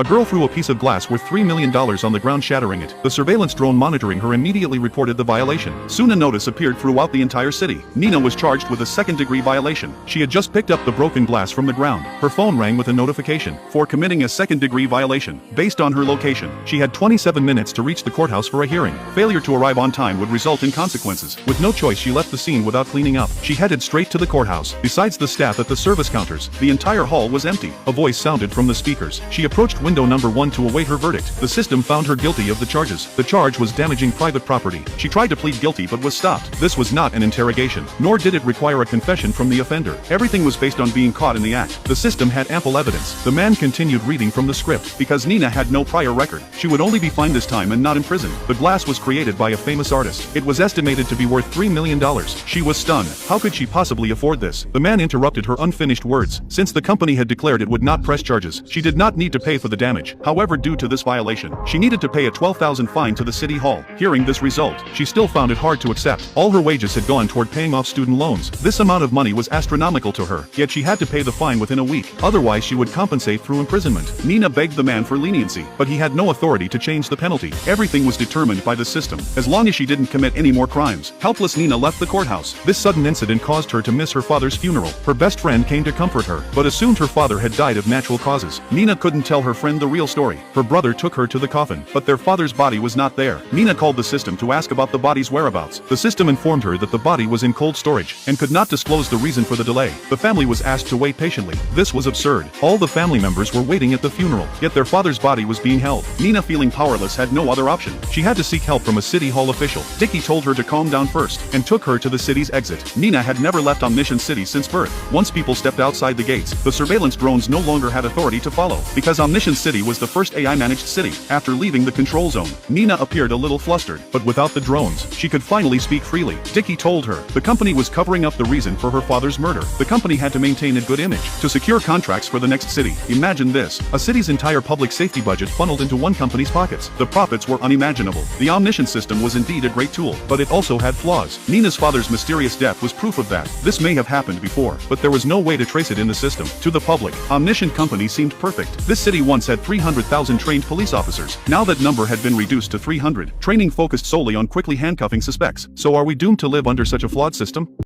A girl threw a piece of glass worth $3 million on the ground, shattering it. The surveillance drone monitoring her immediately reported the violation. Soon a notice appeared throughout the entire city. Nina was charged with a second-degree violation. She had just picked up the broken glass from the ground. Her phone rang with a notification for committing a second-degree violation. Based on her location, she had 27 minutes to reach the courthouse for a hearing. Failure to arrive on time would result in consequences. With no choice, she left the scene without cleaning up. She headed straight to the courthouse. Besides the staff at the service counters, the entire hall was empty. A voice sounded from the speakers. She approached window number 1 to await her verdict. The system found her guilty of the charges. The charge was damaging private property. She tried to plead guilty but was stopped. This was not an interrogation, nor did it require a confession from the offender. Everything was based on being caught in the act. The system had ample evidence. The man continued reading from the script. Because Nina had no prior record, she would only be fined this time and not imprisoned. The glass was created by a famous artist. It was estimated to be worth $3 million. She was stunned. How could she possibly afford this? The man interrupted her unfinished words. Since the company had declared it would not press charges, she did not need to pay for the damage. However, due to this violation, she needed to pay a $12,000 fine to the city hall. Hearing this result, she still found it hard to accept. All her wages had gone toward paying off student loans. This amount of money was astronomical to her, yet she had to pay the fine within a week. Otherwise, she would compensate through imprisonment. Nina begged the man for leniency, but he had no authority to change the penalty. Everything was determined by the system, as long as she didn't commit any more crimes. Helpless Nina left the courthouse. This sudden incident caused her to miss her father's funeral. Her best friend came to comfort her, but assumed her father had died of natural causes. Nina couldn't tell her friend the real story. Her brother took her to the coffin, but their father's body was not there. Nina called the system to ask about the body's whereabouts. The system informed her that the body was in cold storage, and could not disclose the reason for the delay. The family was asked to wait patiently. This was absurd. All the family members were waiting at the funeral, yet their father's body was being held. Nina, feeling powerless, had no other option. She had to seek help from a city hall official. Dickie told her to calm down first, and took her to the city's exit. Nina had never left Omniscient City since birth. Once people stepped outside the gates, the surveillance drones no longer had authority to follow, because Omniscient City was the first AI-managed city. After leaving the control zone, Nina appeared a little flustered, but without the drones, she could finally speak freely. Dickie told her the company was covering up the reason for her father's murder. The company had to maintain a good image to secure contracts for the next city. Imagine this: a city's entire public safety budget funneled into one company's pockets. The profits were unimaginable. The Omniscient system was indeed a great tool, but it also had flaws. Nina's father's mysterious death was proof of that. This may have happened before, but there was no way to trace it in the system. To the public, Omniscient Company seemed perfect. This city once had 300,000 trained police officers. Now that number had been reduced to 300. Training focused solely on quickly handcuffing suspects. So are we doomed to live under such a flawed system?